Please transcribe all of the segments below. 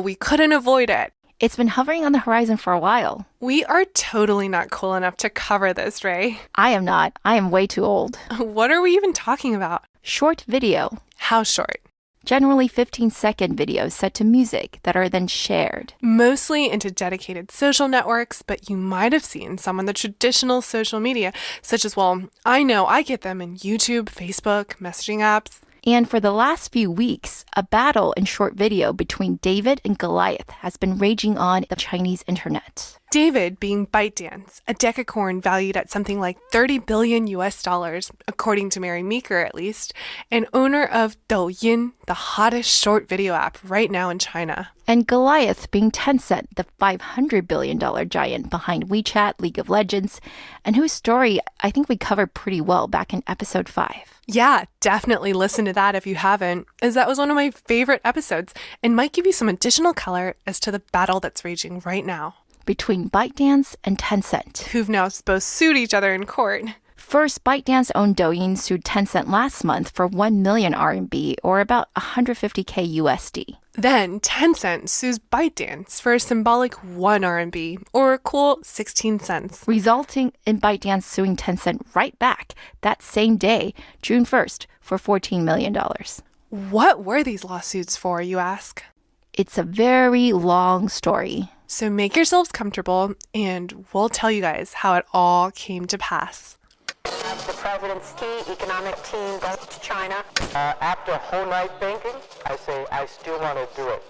we couldn't avoid it. It's been hovering on the horizon for a while. We are totally not cool enough to cover this, Ray. I am not. I am way too old. What are we even talking about? Short video. How short? Generally 15-second videos set to music that are then shared. Mostly into dedicated social networks, but you might have seen some on the traditional social media, such as, well, I know I get them in YouTube, Facebook, messaging apps. And for the last few weeks, a battle in short video between David and Goliath has been raging on the Chinese internet. David being Bytedance, a decacorn valued at something like 30 billion US dollars, according to Mary Meeker at least, and owner of Douyin, the hottest short video app right now in China. And Goliath being Tencent, the $500 billion giant behind WeChat, League of Legends, and whose story I think we covered pretty well back in episode 5. Yeah, definitely listen to that if you haven't, as that was one of my favorite episodes and might give you some additional color as to the battle that's raging right now. Between ByteDance and Tencent, who've now both sued each other in court. First, ByteDance-owned Douyin sued Tencent last month for 1 million RMB, or about 150k USD. Then Tencent sues ByteDance for a symbolic 1 RMB, or a cool 16 cents. Resulting in ByteDance suing Tencent right back that same day, June 1st, for $14 million. What were these lawsuits for, you ask? It's a very long story. So make yourselves comfortable, and we'll tell you guys how it all came to pass. The president's economic team goes to China. After a whole night thinking, I say I still want to do it.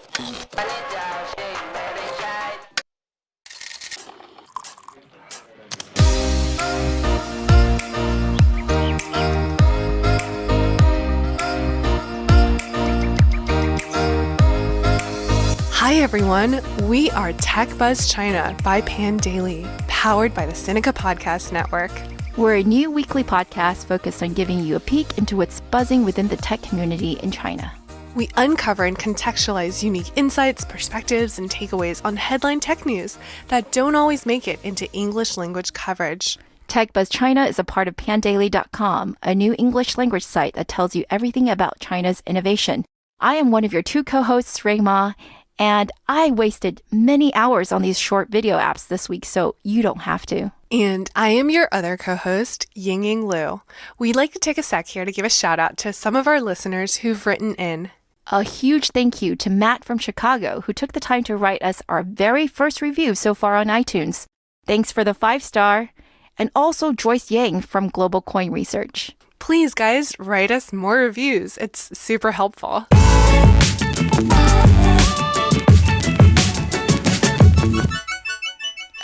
Hi everyone, we are TechBuzz China by Pandaily, powered by the Sinica Podcast Network. We're a new weekly podcast focused on giving you a peek into what's buzzing within the tech community in China. We uncover and contextualize unique insights, perspectives, and takeaways on headline tech news that don't always make it into English language coverage. TechBuzz China is a part of Pandaily.com, a new English language site that tells you everything about China's innovation. I am one of your two co-hosts, Ray Ma, and I wasted many hours on these short video apps this week, so you don't have to. And I am your other co-host, Ying-Ying Liu. We'd like to take a sec here to give a shout out to some of our listeners who've written in. A huge thank you to Matt from Chicago, who took the time to write us our very first review so far on iTunes. Thanks for the 5-star. And also Joyce Yang from Global Coin Research. Please, guys, write us more reviews. It's super helpful.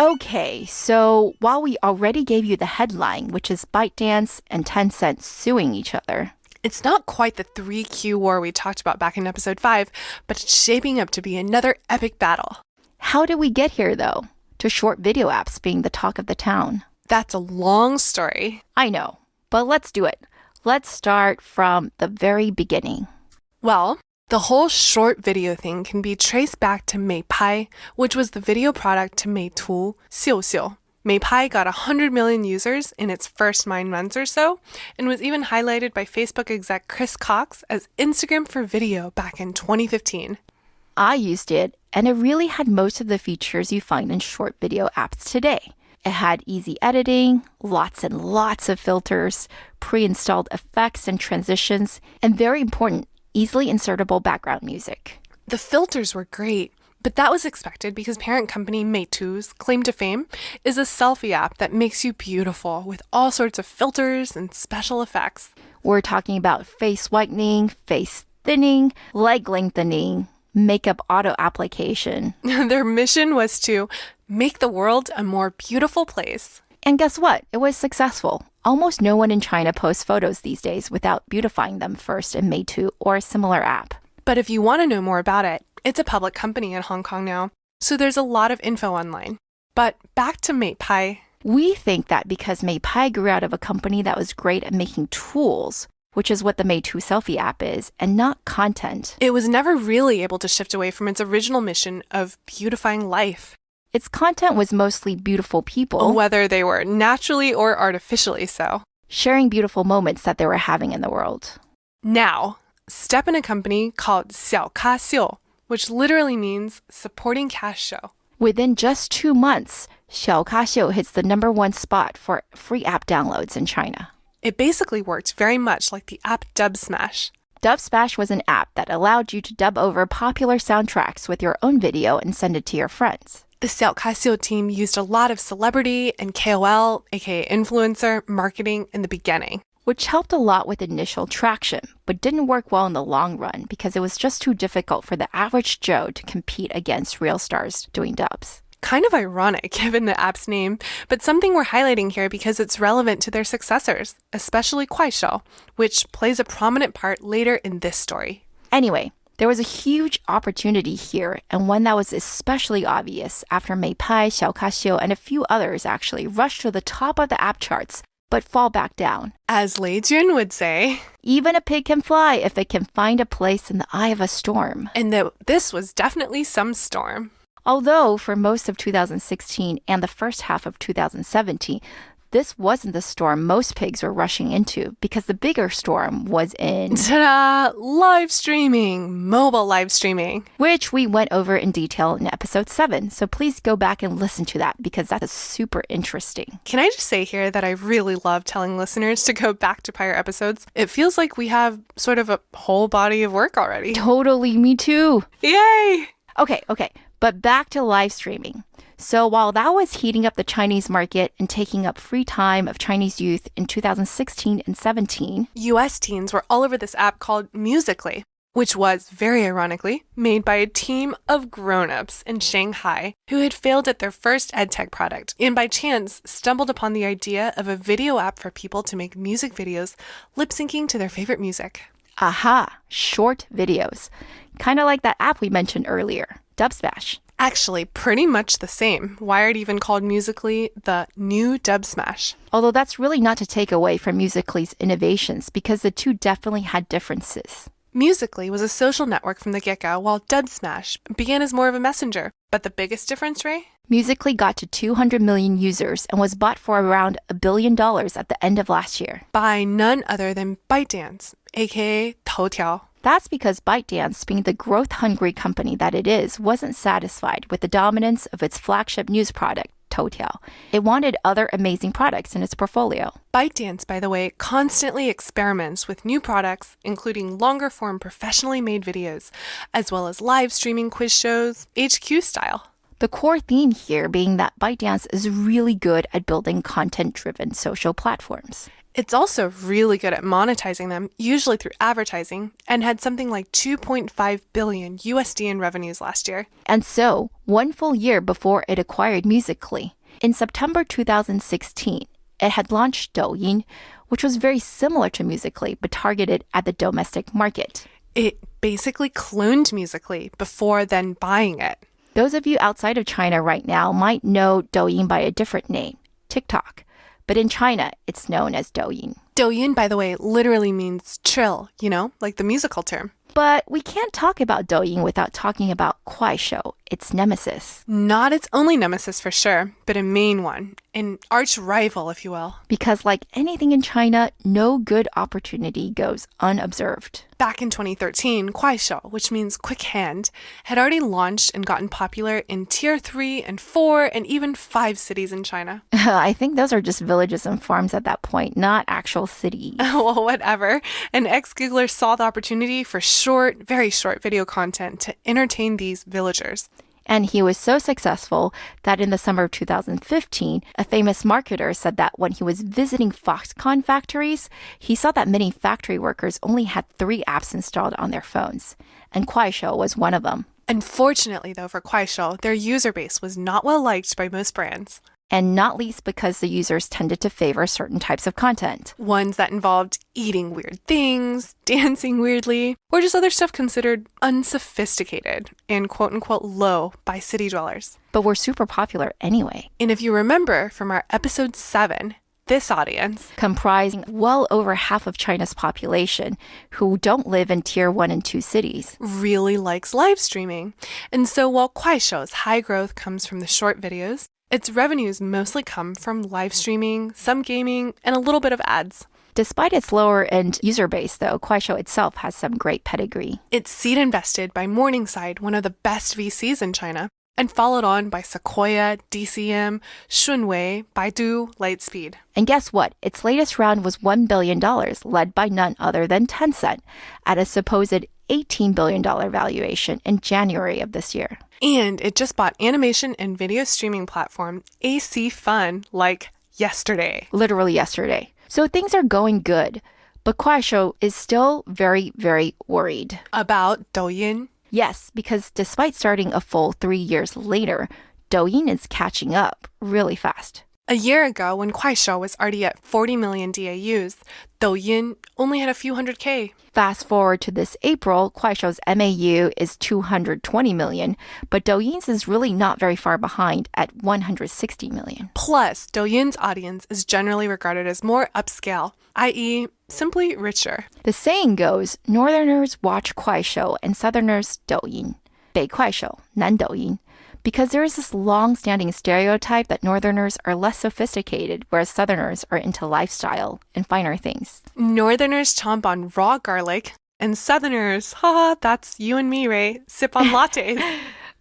Okay, so while we already gave you the headline, which is ByteDance and Tencent suing each other, it's not quite the 3Q war we talked about back in episode 5, but it's shaping up to be another epic battle. How did we get here, though, to short video apps being the talk of the town? That's a long story. I know, but let's do it. Let's start from the very beginning. Well, the whole short video thing can be traced back to Meipai, which was the video product to Meitu, Xiaoxiu. Meipai got 100 million users in its first 9 months or so, and was even highlighted by Facebook exec Chris Cox as Instagram for video back in 2015. I used it, and it really had most of the features you find in short video apps today. It had easy editing, lots and lots of filters, pre-installed effects and transitions, and very important, easily insertable background music. The filters were great, but that was expected because parent company Meitu's claim to fame is a selfie app that makes you beautiful with all sorts of filters and special effects. We're talking about face whitening, face thinning, leg lengthening, makeup auto application. Their mission was to make the world a more beautiful place. And guess what? It was successful. Almost no one in China posts photos these days without beautifying them first in Meitu or a similar app. But if you want to know more about it, it's a public company in Hong Kong now, so there's a lot of info online. But back to Meipai. We think that because Meipai grew out of a company that was great at making tools, which is what the Meitu selfie app is, and not content, it was never really able to shift away from its original mission of beautifying life. Its content was mostly beautiful people, whether they were naturally or artificially so, sharing beautiful moments that they were having in the world. Now, step in a company called Xiaokaxiu, which literally means supporting cash show. Within just 2 months, Xiaokaxiu hits the #1 spot for free app downloads in China. It basically worked very much like the app Dub Smash. Dub Smash was an app that allowed you to dub over popular soundtracks with your own video and send it to your friends. The Xiaokaxiu team used a lot of celebrity and KOL, aka influencer, marketing in the beginning, which helped a lot with initial traction, but didn't work well in the long run because it was just too difficult for the average Joe to compete against real stars doing dubs. Kind of ironic given the app's name, but something we're highlighting here because it's relevant to their successors, especially Kuaishou, which plays a prominent part later in this story. Anyway, there was a huge opportunity here, and one that was especially obvious after Meipai, Xiaokaxiu, and a few others actually rushed to the top of the app charts, but fall back down. As Lei Jun would say, even a pig can fly if it can find a place in the eye of a storm. And this was definitely some storm. Although for most of 2016 and the first half of 2017, this wasn't the storm most pigs were rushing into because the bigger storm was in... Ta-da! Live streaming! Mobile live streaming. Which we went over in detail in episode 7, so please go back and listen to that because that is super interesting. Can I just say here that I really love telling listeners to go back to prior episodes? It feels like we have sort of a whole body of work already. Totally, me too. Yay! Okay, but back to live streaming. So while that was heating up the Chinese market and taking up free time of Chinese youth in 2016 and 17, US teens were all over this app called Musical.ly, which was, very ironically, made by a team of grown-ups in Shanghai who had failed at their first edtech product and by chance stumbled upon the idea of a video app for people to make music videos lip-syncing to their favorite music. Aha, short videos. Kind of like that app we mentioned earlier, Dub Smash. Actually, pretty much the same. Wired even called Musical.ly the new Dub Smash. Although that's really not to take away from Musical.ly's innovations because the two definitely had differences. Musical.ly was a social network from the get-go, while Dub Smash began as more of a messenger. But the biggest difference, Ray? Musical.ly got to 200 million users and was bought for around $1 billion at the end of last year. By none other than Bytedance, aka Toutiao. That's because Bytedance, being the growth-hungry company that it is, wasn't satisfied with the dominance of its flagship news product, Toutiao. It wanted other amazing products in its portfolio. Bytedance, by the way, constantly experiments with new products, including longer-form professionally made videos, as well as live streaming quiz shows, HQ style. The core theme here being that Bytedance is really good at building content-driven social platforms. It's also really good at monetizing them, usually through advertising, and had something like 2.5 billion USD in revenues last year. And so, 1 full year before it acquired Musical.ly, in September 2016, it had launched Douyin, which was very similar to Musical.ly but targeted at the domestic market. It basically cloned Musical.ly before then buying it. Those of you outside of China right now might know Douyin by a different name, TikTok. But in China, it's known as Douyin. Douyin, by the way, literally means trill, like the musical term. But we can't talk about Douyin without talking about Kuaishou, its nemesis. Not its only nemesis for sure, but a main one. An arch rival, if you will. Because like anything in China, no good opportunity goes unobserved. Back in 2013, Kuaishou, which means quick hand, had already launched and gotten popular in tier 3 and 4 and even 5 cities in China. I think those are just villages and farms at that point, not actual cities. Well, whatever. An ex-Googler saw the opportunity for short, very short video content to entertain these villagers. And he was so successful that in the summer of 2015, a famous marketer said that when he was visiting Foxconn factories, he saw that many factory workers only had 3 apps installed on their phones. And Kuaishou was one of them. Unfortunately, though, for Kuaishou, their user base was not well liked by most brands. And not least because the users tended to favor certain types of content. Ones that involved eating weird things, dancing weirdly, or just other stuff considered unsophisticated and quote-unquote low by city dwellers. But were super popular anyway. And if you remember from our episode 7, this audience, comprising well over half of China's population who don't live in tier 1 and 2 cities, really likes live streaming. And so while Kuaishou's high growth comes from the short videos, its revenues mostly come from live streaming, some gaming, and a little bit of ads. Despite its lower-end user base, though, Kuaishou itself has some great pedigree. It's seed invested by Morningside, one of the best VCs in China, and followed on by Sequoia, DCM, Shunwei, Baidu, Lightspeed. And guess what? Its latest round was $1 billion, led by none other than Tencent, at a supposed $18 billion valuation in January of this year. And it just bought animation and video streaming platform AC Fun like yesterday. Literally yesterday. So things are going good, but Kuaishou is still very, very worried. About Douyin? Yes, because despite starting a full 3 years later, Douyin is catching up really fast. A year ago, when Kuaishou was already at 40 million DAUs, Douyin only had a few hundred K. Fast forward to this April, Kuaishou's MAU is 220 million, but Douyin's is really not very far behind at 160 million. Plus, Douyin's audience is generally regarded as more upscale, i.e., simply richer. The saying goes, Northerners watch Kuaishou and Southerners Douyin. 北快手, 南抖音. Because there is this long-standing stereotype that Northerners are less sophisticated, whereas Southerners are into lifestyle and finer things. Northerners chomp on raw garlic, and Southerners, that's you and me, Ray, sip on lattes.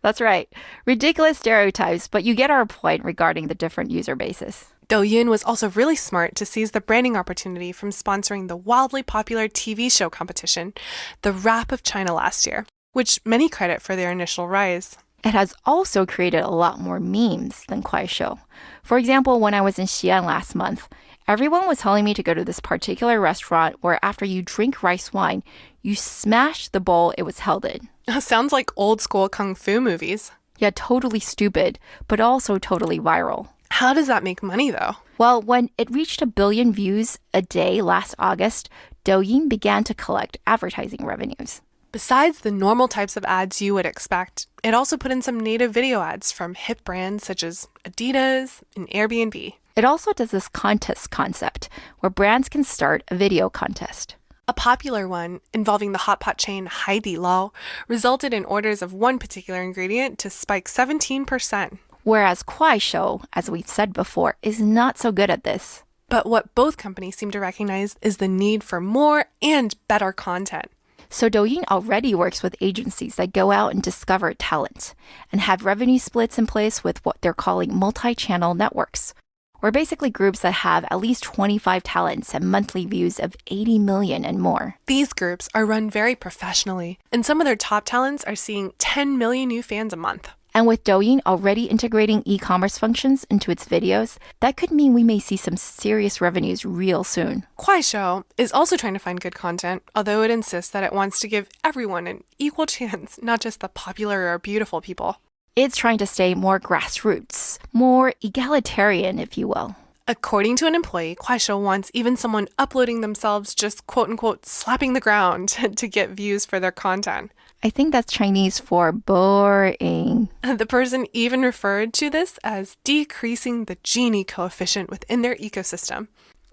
That's right. Ridiculous stereotypes, but you get our point regarding the different user bases. Douyin was also really smart to seize the branding opportunity from sponsoring the wildly popular TV show competition, The Rap of China last year, which many credit for their initial rise. It has also created a lot more memes than Kuaishou. For example, when I was in Xi'an last month, everyone was telling me to go to this particular restaurant where after you drink rice wine, you smash the bowl it was held in. Sounds like old school kung fu movies. Yeah, totally stupid, but also totally viral. How does that make money, though? Well, when it reached 1 billion views a day last August, Douyin began to collect advertising revenues. Besides the normal types of ads you would expect, it also put in some native video ads from hit brands such as Adidas and Airbnb. It also does this contest concept where brands can start a video contest. A popular one, involving the hot pot chain Haidilao, resulted in orders of one particular ingredient to spike 17%. Whereas Kuaishou, as we've said before, is not so good at this. But what both companies seem to recognize is the need for more and better content. So Douyin already works with agencies that go out and discover talent and have revenue splits in place with what they're calling multi-channel networks, or basically groups that have at least 25 talents and monthly views of 80 million and more. These groups are run very professionally, and some of their top talents are seeing 10 million new fans a month. And with Douyin already integrating e-commerce functions into its videos, that could mean we may see some serious revenues real soon. Kuaishou is also trying to find good content, although it insists that it wants to give everyone an equal chance, not just the popular or beautiful people. It's trying to stay more grassroots, more egalitarian, if you will. According to an employee, Kuaishou wants even someone uploading themselves just quote-unquote slapping the ground to get views for their content. I think that's Chinese for boring. The person even referred to this as decreasing the Gini coefficient within their ecosystem.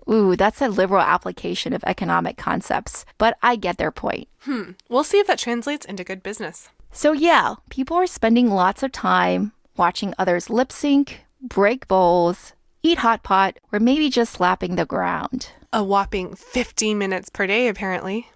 Ooh, that's a liberal application of economic concepts, but I get their point. We'll see if that translates into good business. So yeah, people are spending lots of time watching others lip sync, break bowls, eat hot pot, or maybe just slapping the ground. A whopping 15 minutes per day, apparently.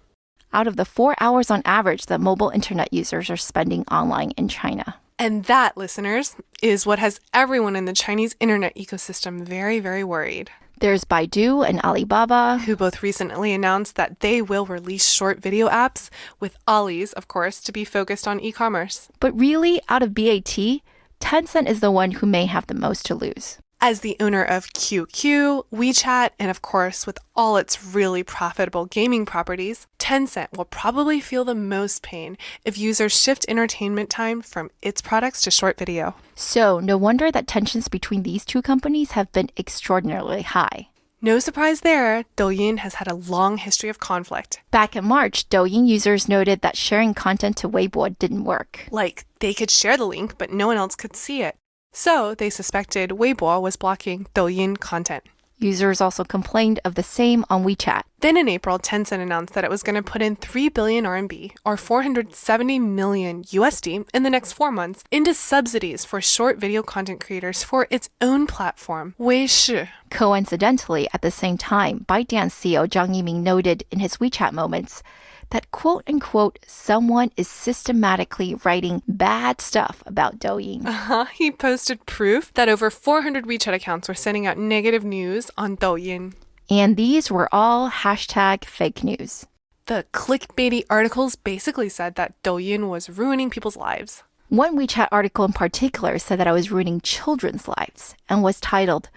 Out of the 4 hours on average that mobile internet users are spending online in China. And that, listeners, is what has everyone in the Chinese internet ecosystem very, very worried. There's Baidu and Alibaba, who both recently announced that they will release short video apps, with Ollie's, of course, to be focused on e-commerce. But really, out of BAT, Tencent is the one who may have the most to lose. As the owner of QQ, WeChat, and of course, with all its really profitable gaming properties, Tencent will probably feel the most pain if users shift entertainment time from its products to short video. So, no wonder that tensions between these two companies have been extraordinarily high. No surprise there, Douyin has had a long history of conflict. Back in March, Douyin users noted that sharing content to Weibo didn't work. Like, they could share the link, but no one else could see it. So, they suspected Weibo was blocking Douyin content. Users also complained of the same on WeChat. Then in April, Tencent announced that it was going to put in 3 billion RMB, or 470 million USD, in the next 4 months into subsidies for short video content creators for its own platform, Weishi. Coincidentally, at the same time, Bytedance CEO Zhang Yiming noted in his WeChat moments that quote-unquote, someone is systematically writing bad stuff about Douyin. He posted proof that over 400 WeChat accounts were sending out negative news on Douyin. And these were all hashtag fake news. The clickbaity articles basically said that Douyin was ruining people's lives. One WeChat article in particular said that I was ruining children's lives and was titled,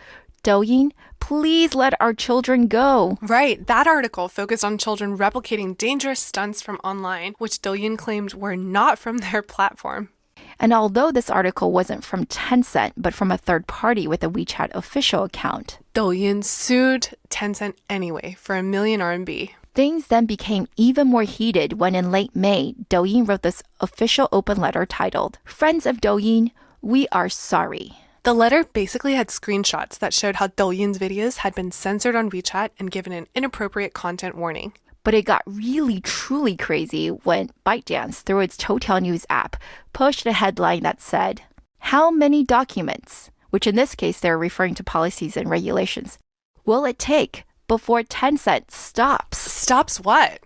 Douyin, please let our children go. Right, that article focused on children replicating dangerous stunts from online, which Douyin claimed were not from their platform. And although this article wasn't from Tencent, but from a third party with a WeChat official account, Douyin sued Tencent anyway for 1 million RMB. Things then became even more heated when in late May, Douyin wrote this official open letter titled, Friends of Douyin, we are sorry. The letter basically had screenshots that showed how Douyin's videos had been censored on WeChat and given an inappropriate content warning. But it got really, truly crazy when Bytedance, through its Toutiao news app, pushed a headline that said, How many documents, which in this case they're referring to policies and regulations, will it take before Tencent stops? Stops what?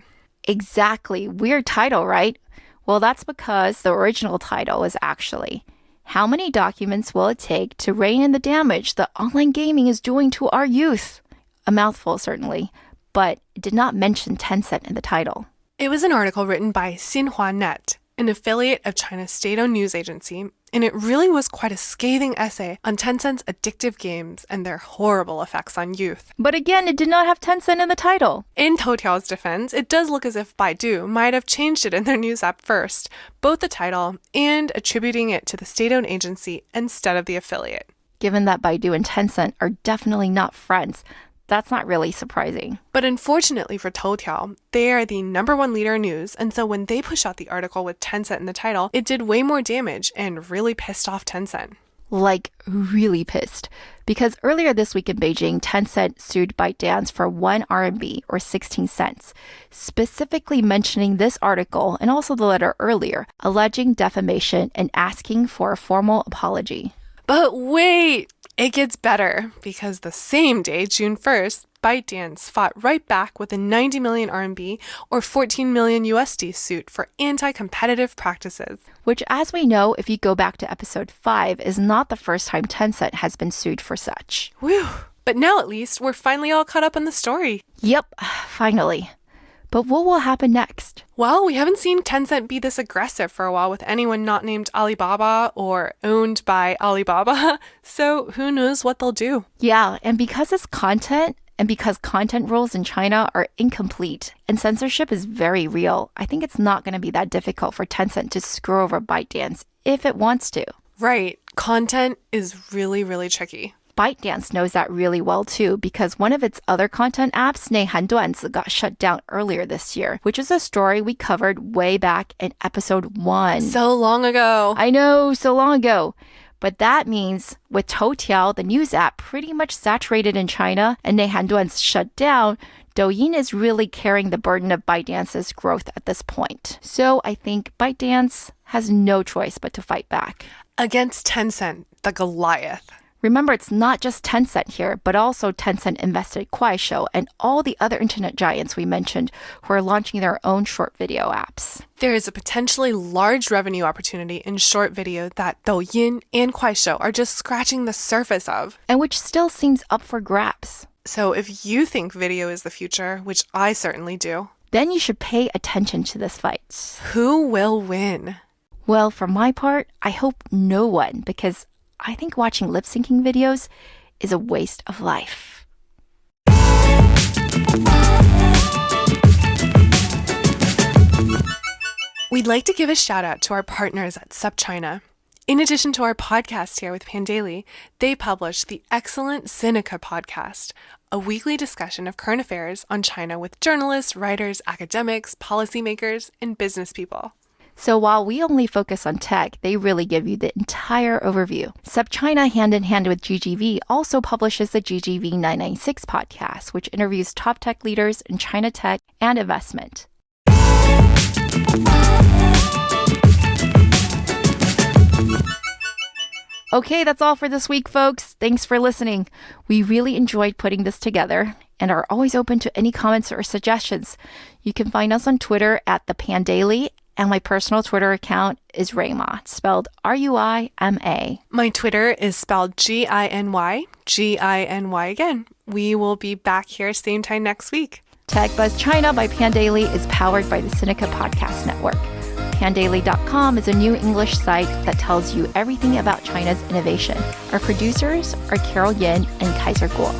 Exactly. Weird title, right? Well, that's because the original title is actually, How many documents will it take to rein in the damage that online gaming is doing to our youth? A mouthful, certainly, but it did not mention Tencent in the title. It was an article written by Xinhua Net, an affiliate of China's state-owned news agency, and it really was quite a scathing essay on Tencent's addictive games and their horrible effects on youth. But again, it did not have Tencent in the title. In Toutiao's defense, it does look as if Baidu might have changed it in their news app first, both the title and attributing it to the state-owned agency instead of the affiliate. Given that Baidu and Tencent are definitely not friends, that's not really surprising. But unfortunately for Toutiao, they are the #1 leader in news, and so when they pushed out the article with Tencent in the title, it did way more damage and really pissed off Tencent. Like, really pissed. Because earlier this week in Beijing, Tencent sued Bytedance for 1 RMB or 16 cents, specifically mentioning this article and also the letter earlier, alleging defamation and asking for a formal apology. But wait! It gets better, because the same day, June 1st, Bytedance fought right back with a 90 million RMB or 14 million USD suit for anti-competitive practices. Which, as we know, if you go back to episode 5, is not the first time Tencent has been sued for such. Whew! But now at least, we're finally all caught up on the story. Yep, finally. But what will happen next? Well, we haven't seen Tencent be this aggressive for a while with anyone not named Alibaba or owned by Alibaba, so who knows what they'll do. Yeah, and because it's content, and because content rules in China are incomplete, and censorship is very real, I think it's not going to be that difficult for Tencent to screw over Bytedance if it wants to. Right, content is really, really tricky. Bytedance knows that really well too, because one of its other content apps, 内涵段子, got shut down earlier this year, which is a story we covered way back in episode 1. So long ago. I know, so long ago. But that means with Toutiao, the news app, pretty much saturated in China, and 内涵段子 shut down, Douyin is really carrying the burden of Bytedance's growth at this point. So I think Bytedance has no choice but to fight back. Against Tencent, the Goliath. Remember, it's not just Tencent here, but also Tencent invested Kuaishou and all the other internet giants we mentioned who are launching their own short video apps. There is a potentially large revenue opportunity in short video that Douyin and Kuaishou are just scratching the surface of. And which still seems up for grabs. So if you think video is the future, which I certainly do, then you should pay attention to this fight. Who will win? Well, for my part, I hope no one, because I think watching lip-syncing videos is a waste of life. We'd like to give a shout out to our partners at Spat China. In addition to our podcast here with Pandaily, they publish the excellent Sinica podcast, a weekly discussion of current affairs on China with journalists, writers, academics, policymakers, and business people. So while we only focus on tech, they really give you the entire overview. Sub China, hand in hand with GGV, also publishes the GGV 996 podcast, which interviews top tech leaders in China tech and investment. Okay, that's all for this week, folks. Thanks for listening. We really enjoyed putting this together and are always open to any comments or suggestions. You can find us on Twitter at the Pandaily, and my personal Twitter account is Rayma, spelled Ruima. My Twitter is spelled Ginyy again. We will be back here same time next week. TechBuzz China by Pandaily is powered by the Sinica Podcast Network. Pandaily.com is a new English site that tells you everything about China's innovation. Our producers are Carol Yin and Kaiser Guo.